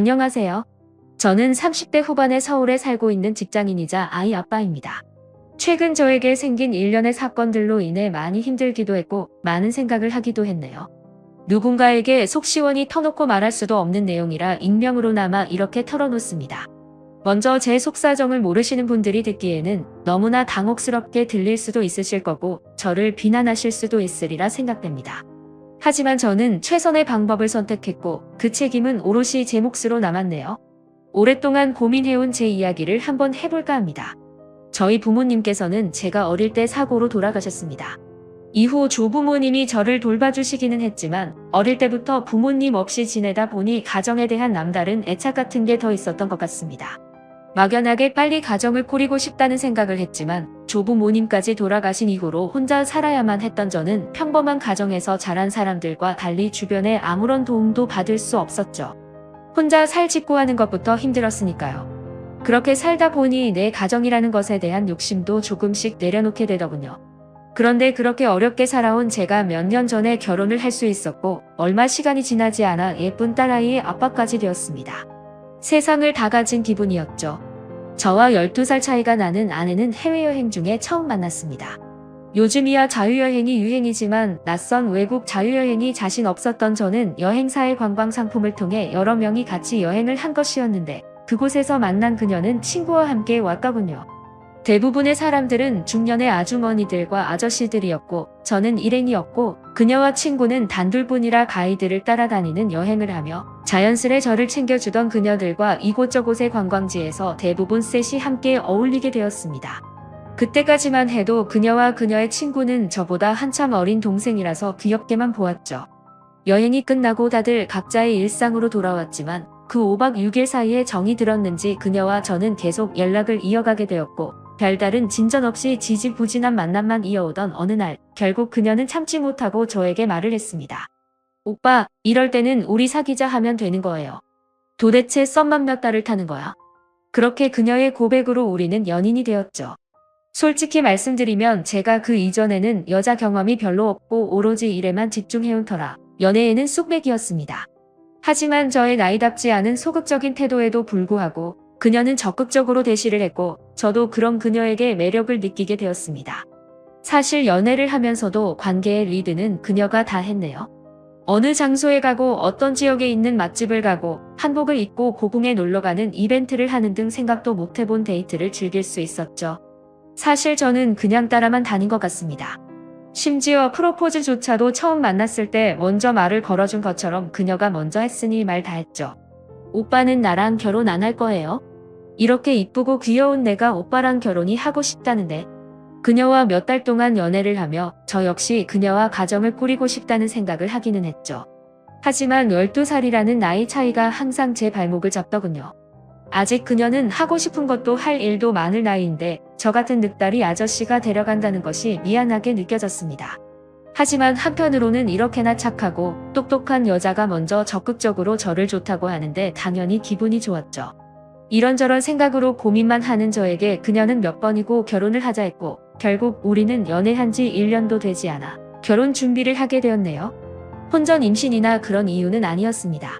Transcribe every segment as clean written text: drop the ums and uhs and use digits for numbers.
안녕하세요. 저는 30대 후반의 서울에 살고 있는 직장인이자 아이 아빠입니다. 최근 저에게 생긴 일련의 사건들로 인해 많이 힘들기도 했고 많은 생각을 하기도 했네요. 누군가에게 속 시원히 터놓고 말할 수도 없는 내용이라 익명으로나마 이렇게 털어놓습니다. 먼저 제 속사정을 모르시는 분들이 듣기에는 너무나 당혹스럽게 들릴 수도 있으실 거고 저를 비난하실 수도 있으리라 생각됩니다. 하지만 저는 최선의 방법을 선택했고 그 책임은 오롯이 제 몫으로 남았네요. 오랫동안 고민해온 제 이야기를 한번 해볼까 합니다. 저희 부모님께서는 제가 어릴 때 사고로 돌아가셨습니다. 이후 조부모님이 저를 돌봐주시기는 했지만 어릴 때부터 부모님 없이 지내다 보니 가정에 대한 남다른 애착 같은 게 더 있었던 것 같습니다. 막연하게 빨리 가정을 꾸리고 싶다는 생각을 했지만 조부모님까지 돌아가신 이후로 혼자 살아야만 했던 저는 평범한 가정에서 자란 사람들과 달리 주변에 아무런 도움도 받을 수 없었죠. 혼자 살짓고 하는 것부터 힘들었으니까요. 그렇게 살다 보니 내 가정이라는 것에 대한 욕심도 조금씩 내려놓게 되더군요. 그런데 그렇게 어렵게 살아온 제가 몇 년 전에 결혼을 할 수 있었고 얼마 시간이 지나지 않아 예쁜 딸아이의 아빠까지 되었습니다. 세상을 다 가진 기분이었죠. 저와 12살 차이가 나는 아내는 해외여행 중에 처음 만났습니다. 요즘이야 자유여행이 유행이지만 낯선 외국 자유여행이 자신 없었던 저는 여행사의 관광 상품을 통해 여러 명이 같이 여행을 한 것이었는데 그곳에서 만난 그녀는 친구와 함께 왔더군요. 대부분의 사람들은 중년의 아주머니들과 아저씨들이었고 저는 일행이었고 그녀와 친구는 단둘뿐이라 가이드를 따라다니는 여행을 하며 자연스레 저를 챙겨주던 그녀들과 이곳저곳의 관광지에서 대부분 셋이 함께 어울리게 되었습니다. 그때까지만 해도 그녀와 그녀의 친구는 저보다 한참 어린 동생이라서 귀엽게만 보았죠. 여행이 끝나고 다들 각자의 일상으로 돌아왔지만 그 5박 6일 사이에 정이 들었는지 그녀와 저는 계속 연락을 이어가게 되었고 별다른 진전 없이 지지부진한 만남만 이어오던 어느 날 결국 그녀는 참지 못하고 저에게 말을 했습니다. 오빠, 이럴 때는 우리 사귀자 하면 되는 거예요. 도대체 썸만 몇 달을 타는 거야? 그렇게 그녀의 고백으로 우리는 연인이 되었죠. 솔직히 말씀드리면 제가 그 이전에는 여자 경험이 별로 없고 오로지 일에만 집중해온 터라 연애에는 쑥맥이었습니다. 하지만 저의 나이답지 않은 소극적인 태도에도 불구하고 그녀는 적극적으로 대시를 했고 저도 그런 그녀에게 매력을 느끼게 되었습니다. 사실 연애를 하면서도 관계의 리드는 그녀가 다 했네요. 어느 장소에 가고 어떤 지역에 있는 맛집을 가고 한복을 입고 고궁에 놀러가는 이벤트를 하는 등 생각도 못해본 데이트를 즐길 수 있었죠. 사실 저는 그냥 따라만 다닌 것 같습니다. 심지어 프로포즈조차도 처음 만났을 때 먼저 말을 걸어준 것처럼 그녀가 먼저 했으니 말 다 했죠. 오빠는 나랑 결혼 안 할 거예요? 이렇게 이쁘고 귀여운 내가 오빠랑 결혼이 하고 싶다는데. 그녀와 몇 달 동안 연애를 하며 저 역시 그녀와 가정을 꾸리고 싶다는 생각을 하기는 했죠. 하지만 12살이라는 나이 차이가 항상 제 발목을 잡더군요. 아직 그녀는 하고 싶은 것도 할 일도 많을 나이인데 저 같은 늑다리 아저씨가 데려간다는 것이 미안하게 느껴졌습니다. 하지만 한편으로는 이렇게나 착하고 똑똑한 여자가 먼저 적극적으로 저를 좋다고 하는데 당연히 기분이 좋았죠. 이런저런 생각으로 고민만 하는 저에게 그녀는 몇 번이고 결혼을 하자 했고 결국 우리는 연애한 지 1년도 되지 않아 결혼 준비를 하게 되었네요. 혼전 임신이나 그런 이유는 아니었습니다.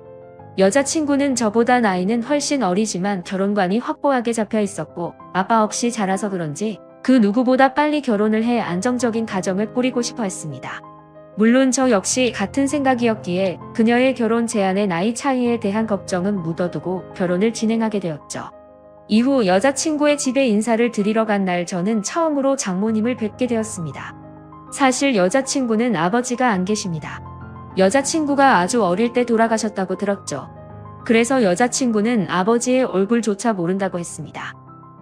여자친구는 저보다 나이는 훨씬 어리지만 결혼관이 확고하게 잡혀 있었고 아빠 없이 자라서 그런지 그 누구보다 빨리 결혼을 해 안정적인 가정을 꾸리고 싶어 했습니다. 물론 저 역시 같은 생각이었기에 그녀의 결혼 제안의 나이 차이에 대한 걱정은 묻어두고 결혼을 진행하게 되었죠. 이후 여자친구의 집에 인사를 드리러 간 날 저는 처음으로 장모님을 뵙게 되었습니다. 사실 여자친구는 아버지가 안 계십니다. 여자친구가 아주 어릴 때 돌아가셨다고 들었죠. 그래서 여자친구는 아버지의 얼굴조차 모른다고 했습니다.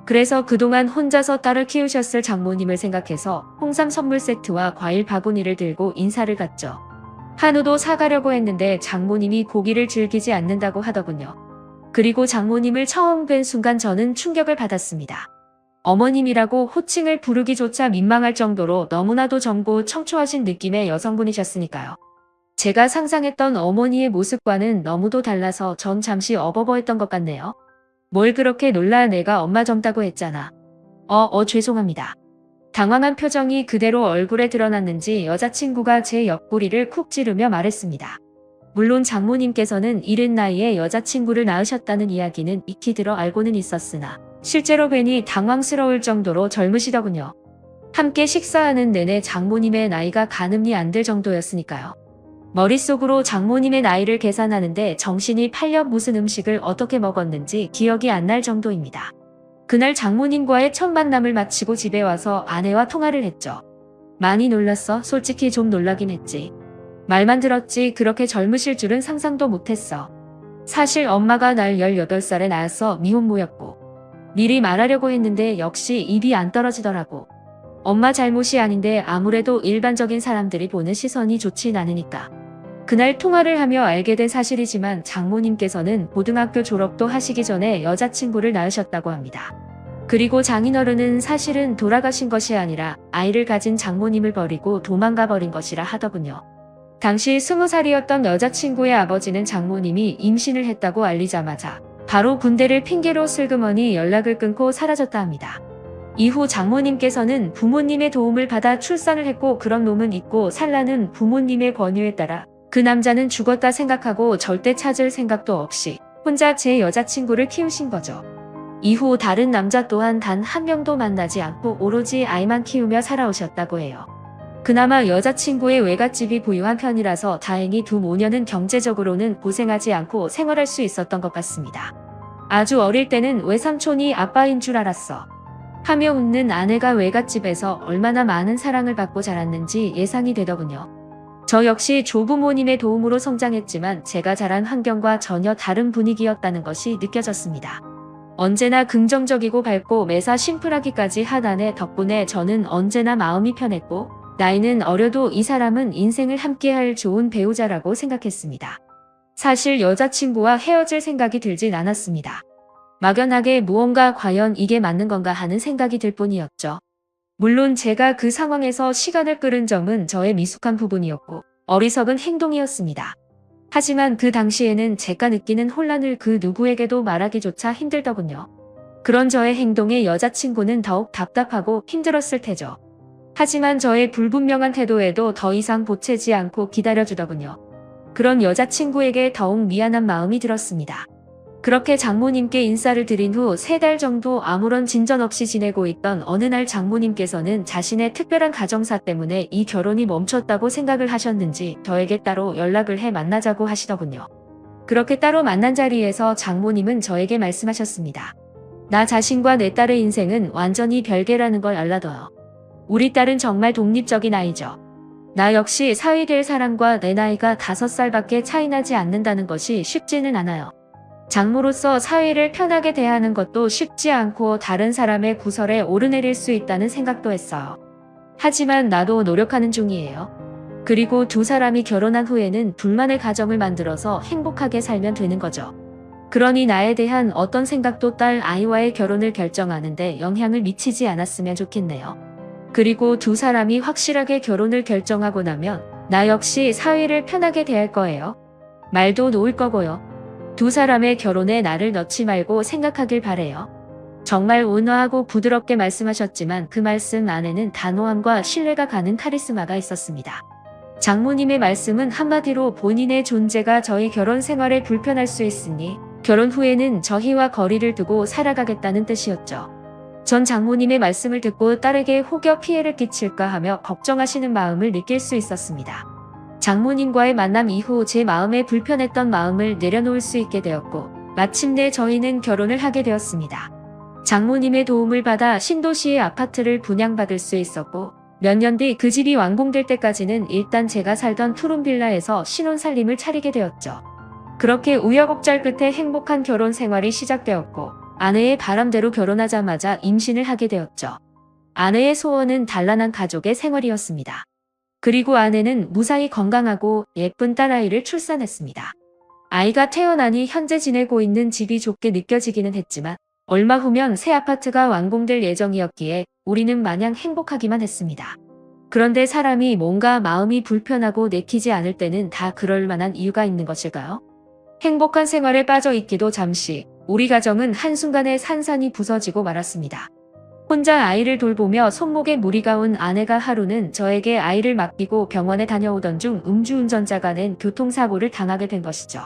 그래서 그동안 혼자서 딸을 키우셨을 장모님을 생각해서 홍삼 선물 세트와 과일 바구니를 들고 인사를 갔죠. 한우도 사가려고 했는데 장모님이 고기를 즐기지 않는다고 하더군요. 그리고 장모님을 처음 뵌 순간 저는 충격을 받았습니다. 어머님이라고 호칭을 부르기조차 민망할 정도로 너무나도 젊고 청초하신 느낌의 여성분이셨으니까요. 제가 상상했던 어머니의 모습과는 너무도 달라서 전 잠시 어버버했던 것 같네요. 뭘 그렇게 놀라, 내가 엄마 젊다고 했잖아. 죄송합니다. 당황한 표정이 그대로 얼굴에 드러났는지 여자친구가 제 옆구리를 쿡 찌르며 말했습니다. 물론 장모님께서는 이른 나이에 여자친구를 낳으셨다는 이야기는 익히 들어 알고는 있었으나 실제로 뵈니 당황스러울 정도로 젊으시더군요. 함께 식사하는 내내 장모님의 나이가 가늠이 안 될 정도였으니까요. 머릿속으로 장모님의 나이를 계산하는데 정신이 팔려 무슨 음식을 어떻게 먹었는지 기억이 안 날 정도입니다. 그날 장모님과의 첫 만남을 마치고 집에 와서 아내와 통화를 했죠. 많이 놀랐어. 솔직히 좀 놀라긴 했지. 말만 들었지 그렇게 젊으실 줄은 상상도 못했어. 사실 엄마가 날 18살에 낳아서 미혼모였고 미리 말하려고 했는데 역시 입이 안 떨어지더라고. 엄마 잘못이 아닌데 아무래도 일반적인 사람들이 보는 시선이 좋진 않으니까. 그날 통화를 하며 알게 된 사실이지만 장모님께서는 고등학교 졸업도 하시기 전에 여자친구를 낳으셨다고 합니다. 그리고 장인어른은 사실은 돌아가신 것이 아니라 아이를 가진 장모님을 버리고 도망가 버린 것이라 하더군요. 당시 20살이었던 여자친구의 아버지는 장모님이 임신을 했다고 알리자마자 바로 군대를 핑계로 슬그머니 연락을 끊고 사라졌다 합니다. 이후 장모님께서는 부모님의 도움을 받아 출산을 했고 그런 놈은 있고 살라는 부모님의 권유에 따라 그 남자는 죽었다 생각하고 절대 찾을 생각도 없이 혼자 제 여자친구를 키우신 거죠. 이후 다른 남자 또한 단 한 명도 만나지 않고 오로지 아이만 키우며 살아오셨다고 해요. 그나마 여자친구의 외갓집이 부유한 편이라서 다행히 두 모녀는 경제적으로는 고생하지 않고 생활할 수 있었던 것 같습니다. 아주 어릴 때는 외삼촌이 아빠인 줄 알았어. 하며 웃는 아내가 외갓집에서 얼마나 많은 사랑을 받고 자랐는지 예상이 되더군요. 저 역시 조부모님의 도움으로 성장했지만 제가 자란 환경과 전혀 다른 분위기였다는 것이 느껴졌습니다. 언제나 긍정적이고 밝고 매사 심플하기까지 한 아내 덕분에 저는 언제나 마음이 편했고 나이는 어려도 이 사람은 인생을 함께할 좋은 배우자라고 생각했습니다. 사실 여자친구와 헤어질 생각이 들진 않았습니다. 막연하게 무언가 과연 이게 맞는 건가 하는 생각이 들 뿐이었죠. 물론 제가 그 상황에서 시간을 끌은 점은 저의 미숙한 부분이었고 어리석은 행동이었습니다. 하지만 그 당시에는 제가 느끼는 혼란을 그 누구에게도 말하기조차 힘들더군요. 그런 저의 행동에 여자친구는 더욱 답답하고 힘들었을 테죠. 하지만 저의 불분명한 태도에도 더 이상 보채지 않고 기다려주더군요. 그런 여자친구에게 더욱 미안한 마음이 들었습니다. 그렇게 장모님께 인사를 드린 후 3달 정도 아무런 진전 없이 지내고 있던 어느 날 장모님께서는 자신의 특별한 가정사 때문에 이 결혼이 멈췄다고 생각을 하셨는지 저에게 따로 연락을 해 만나자고 하시더군요. 그렇게 따로 만난 자리에서 장모님은 저에게 말씀하셨습니다. 나 자신과 내 딸의 인생은 완전히 별개라는 걸 알라둬요. 우리 딸은 정말 독립적인 아이죠. 나 역시 사위 될 사람과 내 나이가 5살밖에 차이 나지 않는다는 것이 쉽지는 않아요. 장모로서 사위를 편하게 대하는 것도 쉽지 않고 다른 사람의 구설에 오르내릴 수 있다는 생각도 했어요. 하지만 나도 노력하는 중이에요. 그리고 두 사람이 결혼한 후에는 둘만의 가정을 만들어서 행복하게 살면 되는 거죠. 그러니 나에 대한 어떤 생각도 딸 아이와의 결혼을 결정하는데 영향을 미치지 않았으면 좋겠네요. 그리고 두 사람이 확실하게 결혼을 결정하고 나면 나 역시 사위를 편하게 대할 거예요. 말도 놓을 거고요. 두 사람의 결혼에 나를 넣지 말고 생각하길 바래요. 정말 온화하고 부드럽게 말씀하셨지만 그 말씀 안에는 단호함과 신뢰가 가는 카리스마가 있었습니다. 장모님의 말씀은 한마디로 본인의 존재가 저희 결혼 생활에 불편할 수 있으니 결혼 후에는 저희와 거리를 두고 살아가겠다는 뜻이었죠. 전 장모님의 말씀을 듣고 딸에게 혹여 피해를 끼칠까 하며 걱정하시는 마음을 느낄 수 있었습니다. 장모님과의 만남 이후 제 마음에 불편했던 마음을 내려놓을 수 있게 되었고 마침내 저희는 결혼을 하게 되었습니다. 장모님의 도움을 받아 신도시의 아파트를 분양받을 수 있었고 몇 년 뒤 그 집이 완공될 때까지는 일단 제가 살던 푸른빌라에서 신혼살림을 차리게 되었죠. 그렇게 우여곡절 끝에 행복한 결혼 생활이 시작되었고 아내의 바람대로 결혼하자마자 임신을 하게 되었죠. 아내의 소원은 단란한 가족의 생활이었습니다. 그리고 아내는 무사히 건강하고 예쁜 딸아이를 출산했습니다. 아이가 태어나니 현재 지내고 있는 집이 좁게 느껴지기는 했지만 얼마 후면 새 아파트가 완공될 예정이었기에 우리는 마냥 행복하기만 했습니다. 그런데 사람이 뭔가 마음이 불편하고 내키지 않을 때는 다 그럴 만한 이유가 있는 것일까요? 행복한 생활에 빠져 있기도 잠시 우리 가정은 한순간에 산산이 부서지고 말았습니다. 혼자 아이를 돌보며 손목에 무리가 온 아내가 하루는 저에게 아이를 맡기고 병원에 다녀오던 중 음주운전자가 낸 교통사고를 당하게 된 것이죠.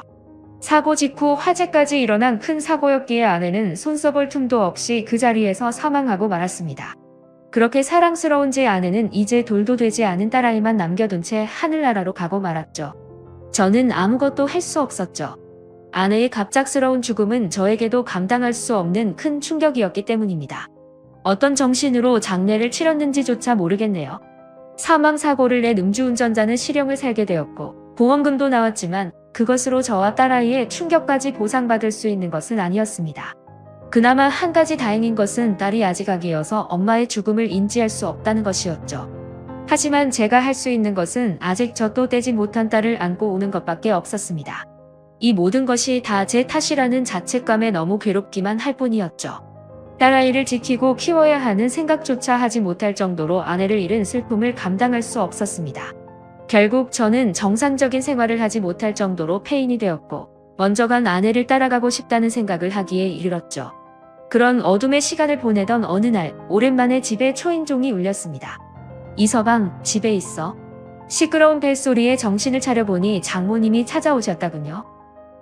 사고 직후 화재까지 일어난 큰 사고였기에 아내는 손 써볼 틈도 없이 그 자리에서 사망하고 말았습니다. 그렇게 사랑스러운 제 아내는 이제 돌도 되지 않은 딸아이만 남겨둔 채 하늘나라로 가고 말았죠. 저는 아무것도 할 수 없었죠. 아내의 갑작스러운 죽음은 저에게도 감당할 수 없는 큰 충격이었기 때문입니다. 어떤 정신으로 장례를 치렀는지조차 모르겠네요. 사망사고를 낸 음주운전자는 실형을 살게 되었고 보험금도 나왔지만 그것으로 저와 딸아이의 충격까지 보상받을 수 있는 것은 아니었습니다. 그나마 한 가지 다행인 것은 딸이 아직 아기여서 엄마의 죽음을 인지할 수 없다는 것이었죠. 하지만 제가 할 수 있는 것은 아직 젖도 떼지 못한 딸을 안고 오는 것밖에 없었습니다. 이 모든 것이 다 제 탓이라는 자책감에 너무 괴롭기만 할 뿐이었죠. 딸아이를 지키고 키워야 하는 생각조차 하지 못할 정도로 아내를 잃은 슬픔을 감당할 수 없었습니다. 결국 저는 정상적인 생활을 하지 못할 정도로 폐인이 되었고 먼저 간 아내를 따라가고 싶다는 생각을 하기에 이르렀죠. 그런 어둠의 시간을 보내던 어느 날 오랜만에 집에 초인종이 울렸습니다. 이서방, 집에 있어? 시끄러운 벨소리에 정신을 차려보니 장모님이 찾아오셨다군요.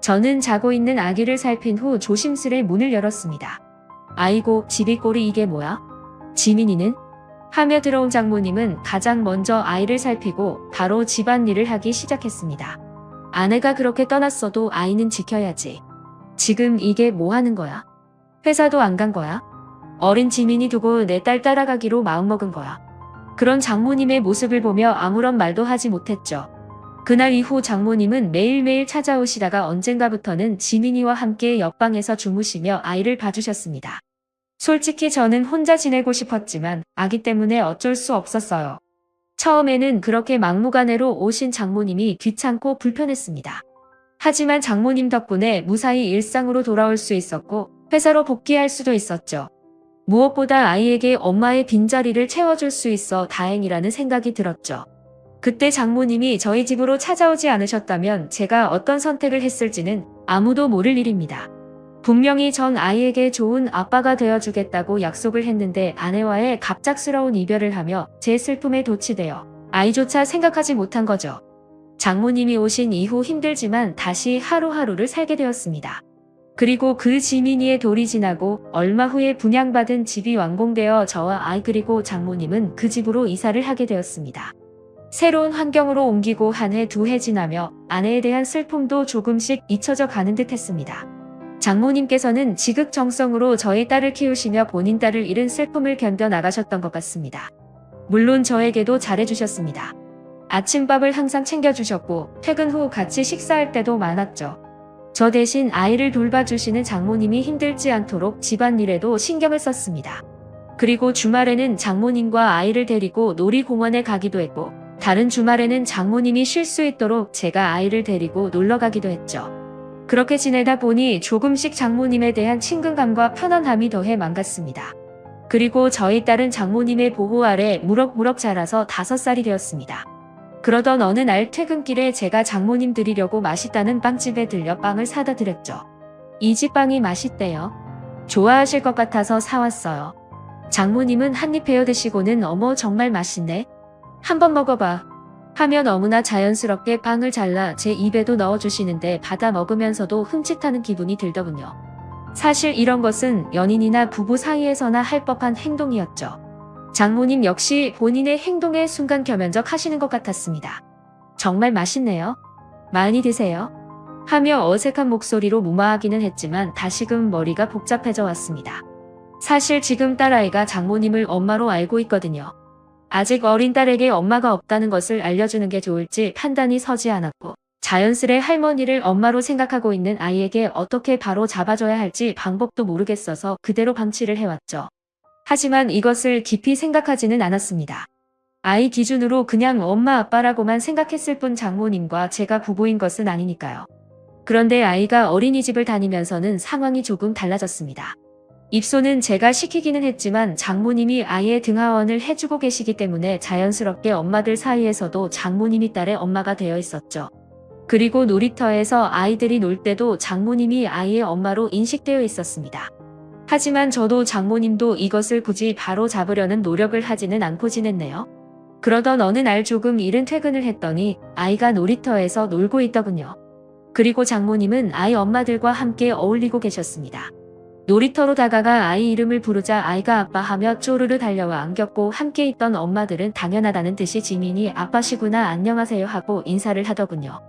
저는 자고 있는 아기를 살핀 후 조심스레 문을 열었습니다. 아이고, 집이 꼴이 이게 뭐야? 지민이는? 하며 들어온 장모님은 가장 먼저 아이를 살피고 바로 집안일을 하기 시작했습니다. 아내가 그렇게 떠났어도 아이는 지켜야지. 지금 이게 뭐 하는 거야? 회사도 안 간 거야? 어린 지민이 두고 내 딸 따라가기로 마음먹은 거야. 그런 장모님의 모습을 보며 아무런 말도 하지 못했죠. 그날 이후 장모님은 매일매일 찾아오시다가 언젠가부터는 지민이와 함께 옆방에서 주무시며 아이를 봐주셨습니다. 솔직히 저는 혼자 지내고 싶었지만 아기 때문에 어쩔 수 없었어요. 처음에는 그렇게 막무가내로 오신 장모님이 귀찮고 불편했습니다. 하지만 장모님 덕분에 무사히 일상으로 돌아올 수 있었고 회사로 복귀할 수도 있었죠. 무엇보다 아이에게 엄마의 빈자리를 채워줄 수 있어 다행이라는 생각이 들었죠. 그때 장모님이 저희 집으로 찾아오지 않으셨다면 제가 어떤 선택을 했을지는 아무도 모를 일입니다. 분명히 전 아이에게 좋은 아빠가 되어주겠다고 약속을 했는데 아내와의 갑작스러운 이별을 하며 제 슬픔에 도취되어 아이조차 생각하지 못한 거죠. 장모님이 오신 이후 힘들지만 다시 하루하루를 살게 되었습니다. 그리고 그 지민이의 돌이 지나고 얼마 후에 분양받은 집이 완공되어 저와 아이 그리고 장모님은 그 집으로 이사를 하게 되었습니다. 새로운 환경으로 옮기고 한 해 두 해 지나며 아내에 대한 슬픔도 조금씩 잊혀져 가는 듯 했습니다. 장모님께서는 지극정성으로 저희 딸을 키우시며 본인 딸을 잃은 슬픔을 견뎌 나가셨던 것 같습니다. 물론 저에게도 잘해주셨습니다. 아침밥을 항상 챙겨주셨고 퇴근 후 같이 식사할 때도 많았죠. 저 대신 아이를 돌봐주시는 장모님이 힘들지 않도록 집안일에도 신경을 썼습니다. 그리고 주말에는 장모님과 아이를 데리고 놀이공원에 가기도 했고 다른 주말에는 장모님이 쉴 수 있도록 제가 아이를 데리고 놀러 가기도 했죠. 그렇게 지내다 보니 조금씩 장모님에 대한 친근감과 편안함이 더해 망갔습니다. 그리고 저희 딸은 장모님의 보호 아래 무럭무럭 자라서 5살이 되었습니다. 그러던 어느 날 퇴근길에 제가 장모님 드리려고 맛있다는 빵집에 들려 빵을 사다 드렸죠. 이 집 빵이 맛있대요. 좋아하실 것 같아서 사왔어요. 장모님은 한입 베어 드시고는 어머 정말 맛있네. 한번 먹어봐. 하며 너무나 자연스럽게 빵을 잘라 제 입에도 넣어주시는데 받아 먹으면서도 흠칫하는 기분이 들더군요. 사실 이런 것은 연인이나 부부 사이에서나 할 법한 행동이었죠. 장모님 역시 본인의 행동에 순간 겸연적 하시는 것 같았습니다. 정말 맛있네요. 많이 드세요. 하며 어색한 목소리로 무마하기는 했지만 다시금 머리가 복잡해져 왔습니다. 사실 지금 딸아이가 장모님을 엄마로 알고 있거든요. 아직 어린 딸에게 엄마가 없다는 것을 알려주는 게 좋을지 판단이 서지 않았고 자연스레 할머니를 엄마로 생각하고 있는 아이에게 어떻게 바로 잡아줘야 할지 방법도 모르겠어서 그대로 방치를 해왔죠. 하지만 이것을 깊이 생각하지는 않았습니다. 아이 기준으로 그냥 엄마 아빠라고만 생각했을 뿐 장모님과 제가 부부인 것은 아니니까요. 그런데 아이가 어린이집을 다니면서는 상황이 조금 달라졌습니다. 입소는 제가 시키기는 했지만 장모님이 아이의 등하원을 해주고 계시기 때문에 자연스럽게 엄마들 사이에서도 장모님이 딸의 엄마가 되어 있었죠. 그리고 놀이터에서 아이들이 놀 때도 장모님이 아이의 엄마로 인식되어 있었습니다. 하지만 저도 장모님도 이것을 굳이 바로 잡으려는 노력을 하지는 않고 지냈네요. 그러던 어느 날 조금 이른 퇴근을 했더니 아이가 놀이터에서 놀고 있더군요. 그리고 장모님은 아이 엄마들과 함께 어울리고 계셨습니다. 놀이터로 다가가 아이 이름을 부르자 아이가 아빠 하며 쪼르르 달려와 안겼고 함께 있던 엄마들은 당연하다는 듯이 지민이 아빠시구나 안녕하세요 하고 인사를 하더군요.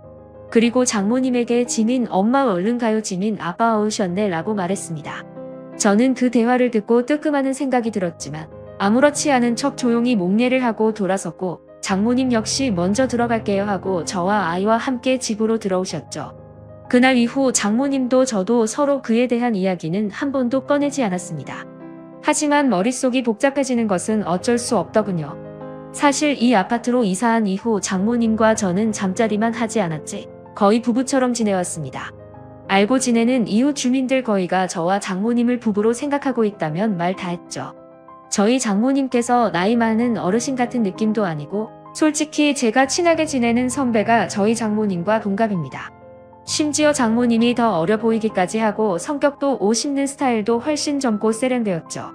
그리고 장모님에게 지민 엄마 얼른 가요 지민 아빠 오셨네 라고 말했습니다. 저는 그 대화를 듣고 뜨끔하는 생각이 들었지만 아무렇지 않은 척 조용히 목례를 하고 돌아섰고 장모님 역시 먼저 들어갈게요 하고 저와 아이와 함께 집으로 들어오셨죠. 그날 이후 장모님도 저도 서로 그에 대한 이야기는 한 번도 꺼내지 않았습니다. 하지만 머릿속이 복잡해지는 것은 어쩔 수 없더군요. 사실 이 아파트로 이사한 이후 장모님과 저는 잠자리만 하지 않았지 거의 부부처럼 지내왔습니다. 알고 지내는 이웃 주민들 거의가 저와 장모님을 부부로 생각하고 있다면 말 다 했죠. 저희 장모님께서 나이 많은 어르신 같은 느낌도 아니고 솔직히 제가 친하게 지내는 선배가 저희 장모님과 동갑입니다. 심지어 장모님이 더 어려 보이기까지 하고 성격도 옷 입는 스타일도 훨씬 젊고 세련되었죠.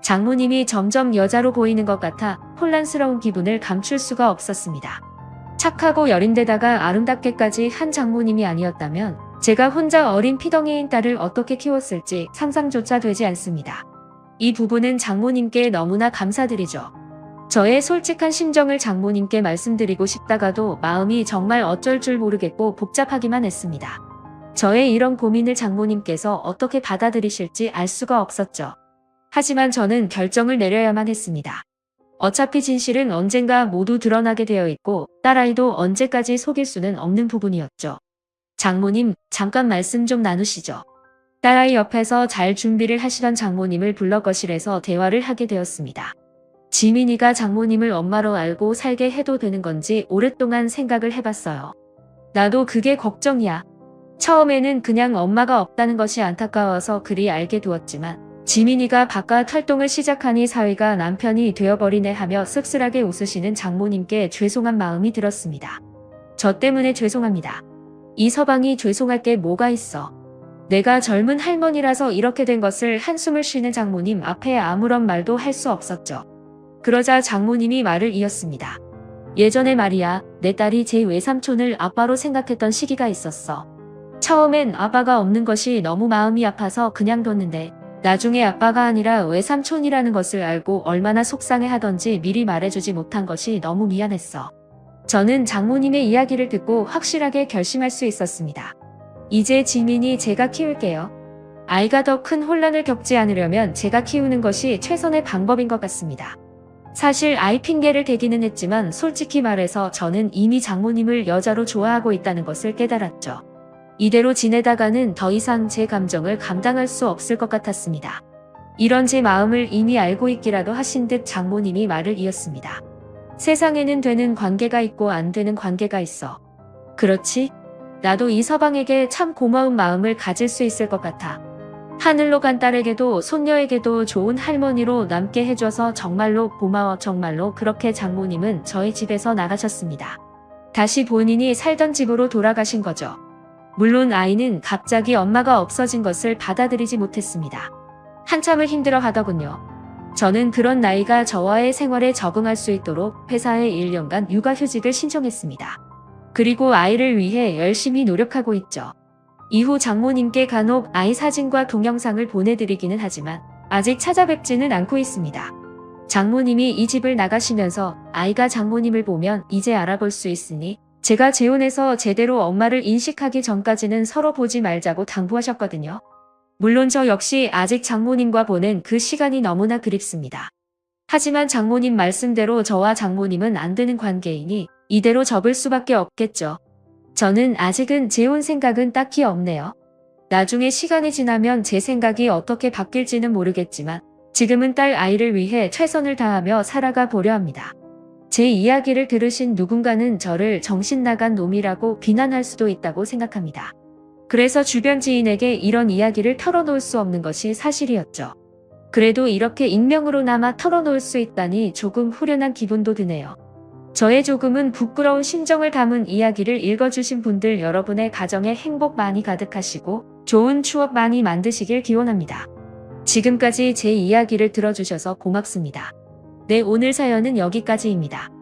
장모님이 점점 여자로 보이는 것 같아 혼란스러운 기분을 감출 수가 없었습니다. 착하고 여린데다가 아름답게까지 한 장모님이 아니었다면 제가 혼자 어린 피덩이인 딸을 어떻게 키웠을지 상상조차 되지 않습니다. 이 부분은 장모님께 너무나 감사드리죠. 저의 솔직한 심정을 장모님께 말씀드리고 싶다가도 마음이 정말 어쩔 줄 모르겠고 복잡하기만 했습니다. 저의 이런 고민을 장모님께서 어떻게 받아들이실지 알 수가 없었죠. 하지만 저는 결정을 내려야만 했습니다. 어차피 진실은 언젠가 모두 드러나게 되어 있고 딸아이도 언제까지 속일 수는 없는 부분이었죠. 장모님, 잠깐 말씀 좀 나누시죠. 딸아이 옆에서 잘 준비를 하시던 장모님을 불러 거실에서 대화를 하게 되었습니다. 지민이가 장모님을 엄마로 알고 살게 해도 되는 건지 오랫동안 생각을 해봤어요. 나도 그게 걱정이야. 처음에는 그냥 엄마가 없다는 것이 안타까워서 그리 알게 두었지만 지민이가 바깥 활동을 시작하니 사위가 남편이 되어버리네 하며 씁쓸하게 웃으시는 장모님께 죄송한 마음이 들었습니다. 저 때문에 죄송합니다. 이 서방이 죄송할 게 뭐가 있어. 내가 젊은 할머니라서 이렇게 된 것을 한숨을 쉬는 장모님 앞에 아무런 말도 할 수 없었죠. 그러자 장모님이 말을 이었습니다. 예전에 말이야, 내 딸이 제 외삼촌을 아빠로 생각했던 시기가 있었어. 처음엔 아빠가 없는 것이 너무 마음이 아파서 그냥 뒀는데 나중에 아빠가 아니라 외삼촌이라는 것을 알고 얼마나 속상해하던지 미리 말해주지 못한 것이 너무 미안했어. 저는 장모님의 이야기를 듣고 확실하게 결심할 수 있었습니다. 이제 지민이 제가 키울게요. 아이가 더 큰 혼란을 겪지 않으려면 제가 키우는 것이 최선의 방법인 것 같습니다. 사실 아이 핑계를 대기는 했지만 솔직히 말해서 저는 이미 장모님을 여자로 좋아하고 있다는 것을 깨달았죠. 이대로 지내다가는 더 이상 제 감정을 감당할 수 없을 것 같았습니다. 이런 제 마음을 이미 알고 있기라도 하신 듯 장모님이 말을 이었습니다. 세상에는 되는 관계가 있고 안 되는 관계가 있어. 그렇지? 나도 이 서방에게 참 고마운 마음을 가질 수 있을 것 같아. 하늘로 간 딸에게도 손녀에게도 좋은 할머니로 남게 해줘서 정말로 고마워. 정말로. 그렇게 장모님은 저희 집에서 나가셨습니다. 다시 본인이 살던 집으로 돌아가신 거죠. 물론 아이는 갑자기 엄마가 없어진 것을 받아들이지 못했습니다. 한참을 힘들어 하더군요. 저는 그런 나이가 저와의 생활에 적응할 수 있도록 회사에 1년간 육아휴직을 신청했습니다. 그리고 아이를 위해 열심히 노력하고 있죠. 이후 장모님께 간혹 아이 사진과 동영상을 보내드리기는 하지만 아직 찾아뵙지는 않고 있습니다. 장모님이 이 집을 나가시면서 아이가 장모님을 보면 이제 알아볼 수 있으니 제가 재혼해서 제대로 엄마를 인식하기 전까지는 서로 보지 말자고 당부하셨거든요. 물론 저 역시 아직 장모님과 보낸 그 시간이 너무나 그립습니다. 하지만 장모님 말씀대로 저와 장모님은 안 되는 관계이니 이대로 접을 수밖에 없겠죠. 저는 아직은 재혼 생각은 딱히 없네요. 나중에 시간이 지나면 제 생각이 어떻게 바뀔지는 모르겠지만 지금은 딸 아이를 위해 최선을 다하며 살아가 보려 합니다. 제 이야기를 들으신 누군가는 저를 정신 나간 놈이라고 비난할 수도 있다고 생각합니다. 그래서 주변 지인에게 이런 이야기를 털어놓을 수 없는 것이 사실이었죠. 그래도 이렇게 익명으로나마 털어놓을 수 있다니 조금 후련한 기분도 드네요. 저의 조금은 부끄러운 심정을 담은 이야기를 읽어주신 분들 여러분의 가정에 행복 많이 가득하시고 좋은 추억 많이 만드시길 기원합니다. 지금까지 제 이야기를 들어주셔서 고맙습니다. 네, 오늘 사연은 여기까지입니다.